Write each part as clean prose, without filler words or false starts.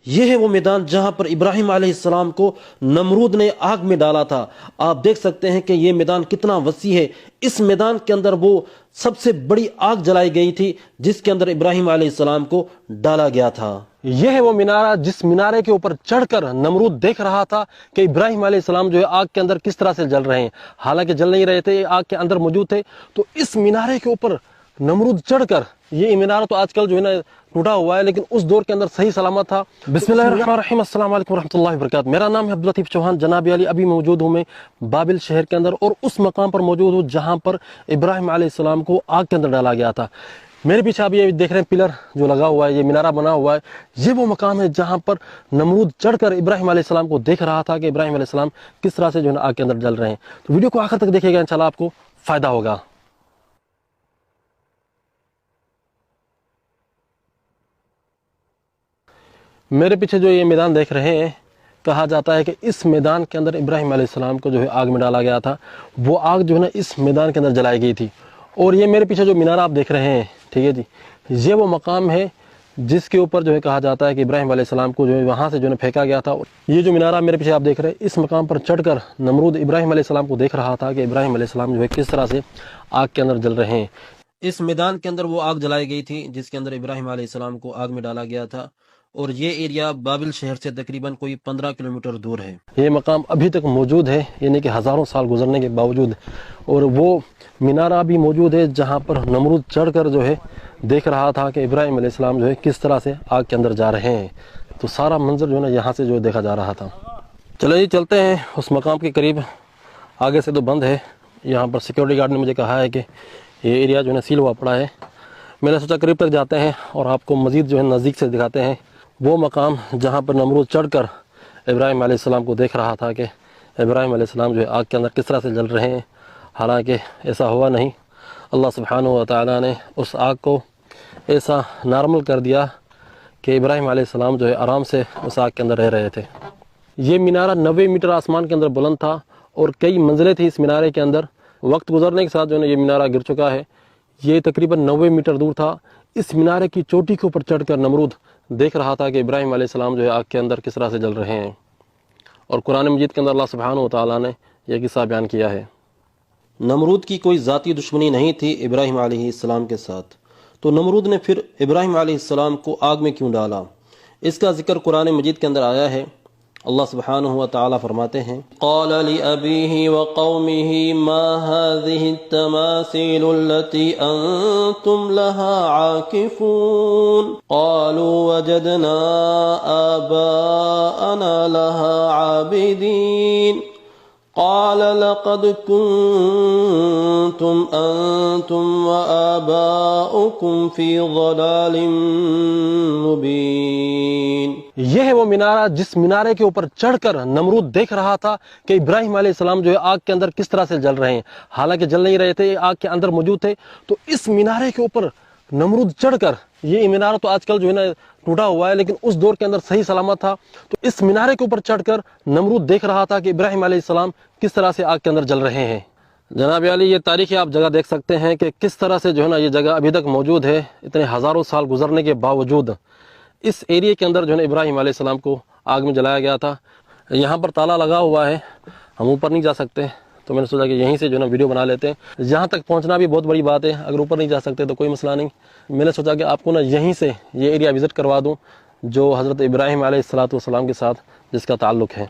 یہ ہے وہ میدان جہاں پر ابراہیم علیہ السلام کو نمرود نے آگ میں ڈالا تھا۔ آپ دیکھ سکتے ہیں کہ یہ میدان کتنا وسیع ہے۔ اس میدان کے اندر وہ سب سے بڑی آگ جلائی گئی تھی جس کے اندر ابراہیم علیہ السلام کو ڈالا گیا تھا۔ یہ ہے وہ مینارہ جس مینارے کے اوپر چڑھ کر نمرود دیکھ رہا تھا کہ ابراہیم علیہ السلام جو ہے آگ کے اندر کس طرح سے جل رہے ہیں، حالانکہ جل نہیں رہے تھے، آگ کے اندر موجود تھے۔ تو اس مینارے کے اوپر نمرود چڑھ کر، یہ مینارہ تو آج کل جو ہے نا ٹوٹا ہوا ہے، لیکن اس دور کے اندر صحیح سلامت تھا۔ بسم اللہ الرحمن الرحیم، السلام علیکم ورحمۃ اللہ وبرکاتہ۔ میرا نام ہے عبداللطیف چوہان، جناب علی۔ ابھی موجود ہوں میں بابل شہر کے اندر، اور اس مقام پر موجود ہوں جہاں پر ابراہیم علیہ السلام کو آگ کے اندر ڈالا گیا تھا۔ میرے پیچھے آپ یہ دیکھ رہے ہیں پلر جو لگا ہوا ہے، یہ مینارہ بنا ہوا ہے، یہ وہ مقام ہے جہاں پر نمرود چڑھ کر ابراہیم علیہ السلام کو دیکھ رہا تھا کہ ابراہیم علیہ السلام کس طرح سے جو ہے آگ کے اندر جل رہے ہیں۔ تو ویڈیو کو آخر تک دیکھیے گا، انشاءاللہ آپ کو فائدہ ہوگا۔ میرے پیچھے جو یہ میدان دیکھ رہے ہیں، کہا جاتا ہے کہ اس میدان کے اندر ابراہیم علیہ السلام کو جو ہے آگ میں ڈالا گیا تھا۔ وہ آگ جو ہے نا اس میدان کے اندر جلائی گئی تھی۔ اور یہ میرے پیچھے جو مینارہ آپ دیکھ رہے ہیں، ٹھیک ہے جی، یہ وہ مقام ہے جس کے اوپر جو ہے کہا جاتا ہے کہ ابراہیم علیہ السلام کو جو ہے وہاں سے جو ہے پھینکا گیا تھا۔ یہ جو مینارہ میرے پیچھے آپ دیکھ رہے ہیں، اس مقام پر چڑھ کر نمرود ابراہیم علیہ السلام کو دیکھ رہا تھا کہ ابراہیم علیہ السلام جو ہے کس طرح سے آگ کے اندر جل رہے ہیں۔ اس میدان کے اندر وہ آگ جلائی گئی تھی جس کے اندر ابراہیم علیہ السلام کو آگ میں ڈالا گیا تھا، اور یہ ایریا بابل شہر سے تقریباً کوئی 15 کلومیٹر دور ہے۔ یہ مقام ابھی تک موجود ہے، یعنی کہ ہزاروں سال گزرنے کے باوجود، اور وہ مینارہ بھی موجود ہے جہاں پر نمرود چڑھ کر جو ہے دیکھ رہا تھا کہ ابراہیم علیہ السلام جو ہے کس طرح سے آگ کے اندر جا رہے ہیں۔ تو سارا منظر جو ہے نا یہاں سے جو دیکھا جا رہا تھا۔ چلو جی چلتے ہیں اس مقام کے قریب۔ آگے سے تو بند ہے، یہاں پر سیکورٹی گارڈ نے مجھے کہا ہے کہ یہ ایریا جو ہے نا سیل ہوا پڑا ہے۔ میں نے سوچا قریب تک جاتے ہیں اور آپ کو مزید جو ہے نزدیک سے دکھاتے ہیں وہ مقام جہاں پر نمرود چڑھ کر ابراہیم علیہ السلام کو دیکھ رہا تھا کہ ابراہیم علیہ السلام جو ہے آگ کے اندر کس طرح سے جل رہے ہیں، حالانکہ ایسا ہوا نہیں۔ اللہ سبحانہ و تعالیٰ نے اس آگ کو ایسا نارمل کر دیا کہ ابراہیم علیہ السلام جو ہے آرام سے اس آگ کے اندر رہ رہے تھے۔ یہ مینارہ 90 میٹر آسمان کے اندر بلند تھا اور کئی منزلیں تھیں اس مینارے کے اندر۔ وقت گزرنے کے ساتھ جو ہے یہ مینارہ گر چکا ہے۔ یہ تقریباً 90 میٹر دور تھا۔ اس مینارے کی چوٹی کے اوپر چڑھ کر نمرود دیکھ رہا تھا کہ ابراہیم علیہ السلام جو ہے آگ کے اندر کس طرح سے جل رہے ہیں، اور قرآن مجید کے اندر اللہ سبحانہ و تعالیٰ نے یہ قصہ بیان کیا ہے۔ نمرود کی کوئی ذاتی دشمنی نہیں تھی ابراہیم علیہ السلام کے ساتھ، تو نمرود نے پھر ابراہیم علیہ السلام کو آگ میں کیوں ڈالا؟ اس کا ذکر قرآن مجید کے اندر آیا ہے۔ اللہ سبحانہ و تعالیٰ فرماتے ہیں، قال لأبیہ وقومہ ما هذه التماثیل التي انتم لها عاکفون قالوا وجدنا آباءنا لها عابدین قال لقد كنتم أنتم وآباؤكم في ضلال مبين۔ یہ ہے وہ مینارہ جس مینارے کے اوپر چڑھ کر نمرود دیکھ رہا تھا کہ ابراہیم علیہ السلام جو ہے آگ کے اندر کس طرح سے جل رہے ہیں، حالانکہ جل نہیں رہے تھے، آگ کے اندر موجود تھے۔ تو اس مینارے کے اوپر نمرود چڑھ کر، یہ مینارہ تو آج کل جو ہے نا ٹوٹا ہوا ہے، لیکن اس دور کے اندر صحیح سلامت تھا۔ تو اس مینارے کے اوپر چڑھ کر نمرود دیکھ رہا تھا کہ ابراہیم علیہ السلام کس طرح سے آگ کے اندر جل رہے ہیں۔ جناب علی، یہ تاریخی آپ جگہ دیکھ سکتے ہیں کہ کس طرح سے جو ہے نا یہ جگہ ابھی تک موجود ہے، اتنے ہزاروں سال گزرنے کے باوجود۔ اس ایریے کے اندر جو ہے نا ابراہیم علیہ السلام کو آگ میں جلایا گیا تھا۔ یہاں پر تالا لگا ہوا ہے، ہم اوپر نہیں جا سکتے، تو میں نے سوچا کہ یہیں سے جو ہے نا ویڈیو بنا لیتے ہیں۔ یہاں تک پہنچنا بھی بہت بڑی بات ہے، اگر اوپر نہیں جا سکتے تو کوئی مسئلہ نہیں۔ میں نے سوچا کہ آپ کو نا یہیں سے یہ ایریا وزٹ کروا دوں جو حضرت ابراہیم علیہ السلام کے ساتھ جس کا تعلق ہے۔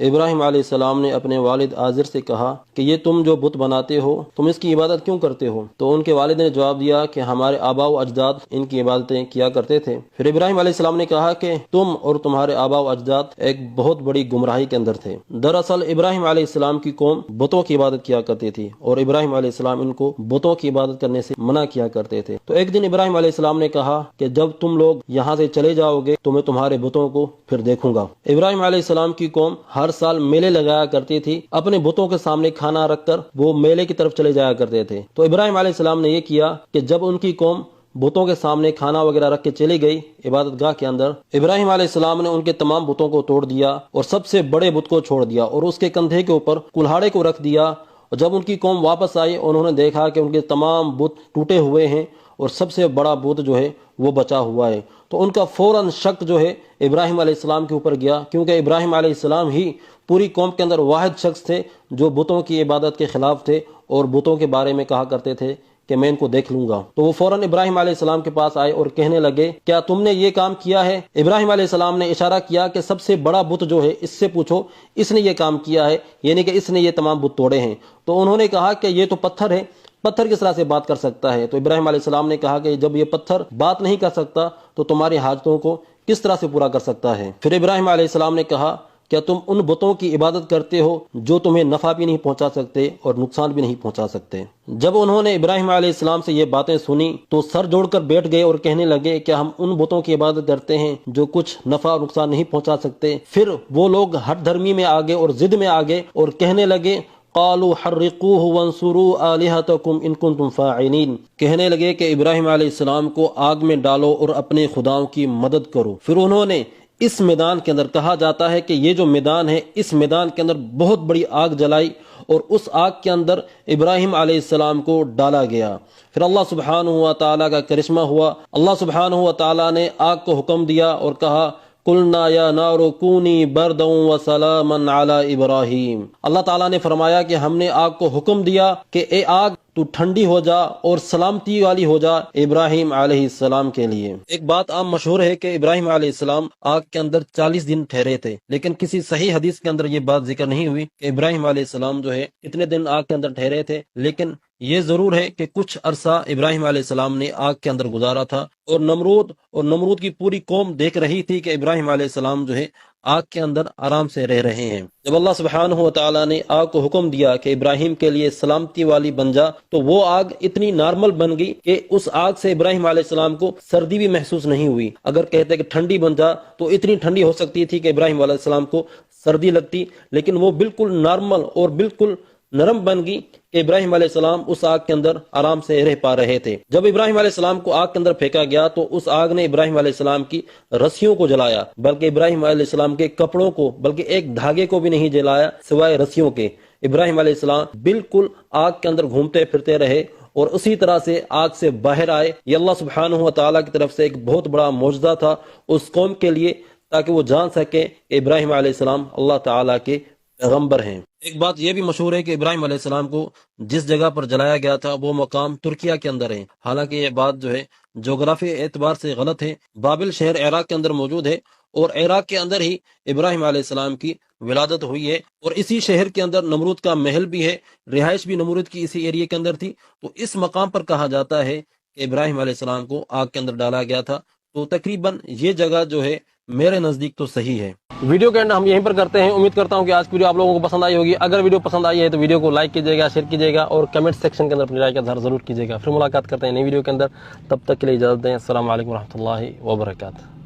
ابراہیم علیہ السلام نے اپنے والد آزر سے کہا کہ یہ تم جو بت بناتے ہو، تم اس کی عبادت کیوں کرتے ہو؟ تو ان کے والد نے جواب دیا کہ ہمارے آباء و اجداد ان کی عبادتیں کیا کرتے تھے۔ پھر ابراہیم علیہ السلام نے کہا کہ تم اور تمہارے آباء و اجداد ایک بہت بڑی گمراہی کے اندر تھے۔ دراصل ابراہیم علیہ السلام کی قوم بتوں کی عبادت کیا کرتی تھی، اور ابراہیم علیہ السلام ان کو بتوں کی عبادت کرنے سے منع کیا کرتے تھے۔ تو ایک دن ابراہیم علیہ السلام نے کہا کہ جب تم لوگ یہاں سے چلے جاؤ گے تو میں تمہارے بتوں کو پھر دیکھوں گا۔ ابراہیم علیہ السلام کی قوم ہر سال میلے لگایا کرتی تھی، اپنے بتوں کے سامنے کھانا رکھ کر وہ میلے کی طرف چلے جایا کرتے تھے۔ تو ابراہیم علیہ السلام نے یہ کیا کہ جب ان کی قوم بتوں کے سامنے کھانا وغیرہ رکھ کے چلی گئی عبادت گاہ کے اندر، ابراہیم علیہ السلام نے ان کے تمام بتوں کو توڑ دیا اور سب سے بڑے بت کو چھوڑ دیا اور اس کے کندھے کے اوپر کلہاڑے کو رکھ دیا۔ اور جب ان کی قوم واپس آئی، انہوں نے دیکھا کہ ان کے تمام بت ٹوٹے ہوئے ہیں اور سب سے بڑا بت جو ہے وہ بچا ہوا ہے۔ تو ان کا فوراً شک جو ہے ابراہیم علیہ السلام کے اوپر گیا، کیونکہ ابراہیم علیہ السلام ہی پوری قوم کے اندر واحد شخص تھے جو بتوں کی عبادت کے خلاف تھے اور بتوں کے بارے میں کہا کرتے تھے کہ میں ان کو دیکھ لوں گا۔ تو وہ فوراً ابراہیم علیہ السلام کے پاس آئے اور کہنے لگے کیا تم نے یہ کام کیا ہے؟ ابراہیم علیہ السلام نے اشارہ کیا کہ سب سے بڑا بت جو ہے اس سے پوچھو، اس نے یہ کام کیا ہے، یعنی کہ اس نے یہ تمام بت توڑے ہیں۔ تو انہوں نے کہا کہ یہ تو پتھر ہے، پتھر کس طرح سے بات کر سکتا ہے؟ تو ابراہیم علیہ السلام نے کہا کہ جب یہ پتھر بات نہیں کر سکتا تو تمہاری حاجتوں کو کس طرح سے پورا کر سکتا ہے؟ پھر ابراہیم علیہ السلام نے کہا کیا تم ان بتوں کی عبادت کرتے ہو جو تمہیں نفع بھی نہیں پہنچا سکتے اور نقصان بھی نہیں پہنچا سکتے؟ جب انہوں نے ابراہیم علیہ السلام سے یہ باتیں سنی تو سر جوڑ کر بیٹھ گئے اور کہنے لگے کہ ہم ان بتوں کی عبادت کرتے ہیں جو کچھ نفع اور نقصان نہیں پہنچا سکتے۔ پھر وہ لوگ ہٹ دھرمی میں آگے اور ضد میں آگے اور کہنے لگے قالوا حرقوه وانصروا آلهتكم ان كنتم فاعلین، کہنے لگے کہ ابراہیم علیہ السلام کو آگ میں ڈالو اور اپنے خداؤں کی مدد کرو۔ پھر انہوں نے اس میدان کے اندر، کہا جاتا ہے کہ یہ جو میدان ہے اس میدان کے اندر بہت بڑی آگ جلائی اور اس آگ کے اندر ابراہیم علیہ السلام کو ڈالا گیا۔ پھر اللہ سبحانہ و تعالیٰ کا کرشمہ ہوا، اللہ سبحانہ و تعالیٰ نے آگ کو حکم دیا اور کہا قلنا یا نار کونی بردا وسلاما علی ابراہیم۔ اللہ تعالیٰ نے فرمایا کہ ہم نے آگ کو حکم دیا کہ اے آگ تو ٹھنڈی ہو جا اور سلامتی والی ہو جا ابراہیم علیہ السلام کے لیے۔ ایک بات عام مشہور ہے کہ ابراہیم علیہ السلام آگ کے اندر 40 دن ٹھہرے تھے، لیکن کسی صحیح حدیث کے اندر یہ بات ذکر نہیں ہوئی کہ ابراہیم علیہ السلام جو ہے اتنے دن آگ کے اندر ٹھہرے تھے، لیکن یہ ضرور ہے کہ کچھ عرصہ ابراہیم علیہ السلام نے آگ کے اندر گزارا تھا، اور نمرود کی پوری قوم دیکھ رہی تھی کہ ابراہیم علیہ السلام جو ہے آگ کے اندر آرام سے رہ رہے ہیں۔ جب اللہ سبحانہ و تعالیٰ نے آگ کو حکم دیا کہ ابراہیم کے لیے سلامتی والی بن جا، تو وہ آگ اتنی نارمل بن گئی کہ اس آگ سے ابراہیم علیہ السلام کو سردی بھی محسوس نہیں ہوئی۔ اگر کہتے کہ ٹھنڈی بن جا تو اتنی ٹھنڈی ہو سکتی تھی کہ ابراہیم علیہ السلام کو سردی لگتی، لیکن وہ بالکل نارمل اور بالکل نرم بن گئی کہ ابراہیم علیہ السلام اس آگ کے اندر آرام سے رہ پا رہے تھے۔ جب ابراہیم علیہ السلام کو آگ کے اندر پھینکا گیا تو اس آگ نے ابراہیم علیہ السلام کی رسیوں کو جلایا، بلکہ ابراہیم علیہ السلام کے کپڑوں کو، بلکہ ایک دھاگے کو بھی نہیں جلایا سوائے رسیوں کے۔ ابراہیم علیہ السلام بالکل آگ کے اندر گھومتے پھرتے رہے اور اسی طرح سے آگ سے باہر آئے۔ یہ اللہ سبحانہ و تعالیٰ کی طرف سے ایک بہت بڑا معجزہ تھا اس قوم کے لیے، تاکہ وہ جان سکے کہ ابراہیم علیہ السلام اللہ تعالیٰ کے پیغمبر ہیں۔ ایک بات یہ بھی مشہور ہے کہ ابراہیم علیہ السلام کو جس جگہ پر جلایا گیا تھا وہ مقام ترکیہ کے اندر ہے، حالانکہ یہ بات جو ہے جغرافی اعتبار سے غلط ہے۔ بابل شہر عراق کے اندر موجود ہے اور عراق کے اندر ہی ابراہیم علیہ السلام کی ولادت ہوئی ہے، اور اسی شہر کے اندر نمرود کا محل بھی ہے، رہائش بھی نمرود کی اسی ایریے کے اندر تھی۔ تو اس مقام پر کہا جاتا ہے کہ ابراہیم علیہ السلام کو آگ کے اندر ڈالا گیا تھا۔ تو تقریباً یہ جگہ جو ہے میرے نزدیک تو صحیح ہے۔ ویڈیو کے اینڈ ہم یہیں پر کرتے ہیں۔ امید کرتا ہوں کہ آج کی ویڈیو آپ لوگوں کو پسند آئی ہوگی۔ اگر ویڈیو پسند آئی ہے تو ویڈیو کو لائک کیجیے گا، شیئر کیجیے گا، اور کمنٹ سیکشن کے اندر اپنی رائے کا اظہار ضرور کیجیے گا۔ پھر ملاقات کرتے ہیں نئی ویڈیو کے اندر، تب تک کے لیے اجازت دیں۔ السلام علیکم ورحمۃ اللہ وبرکاتہ۔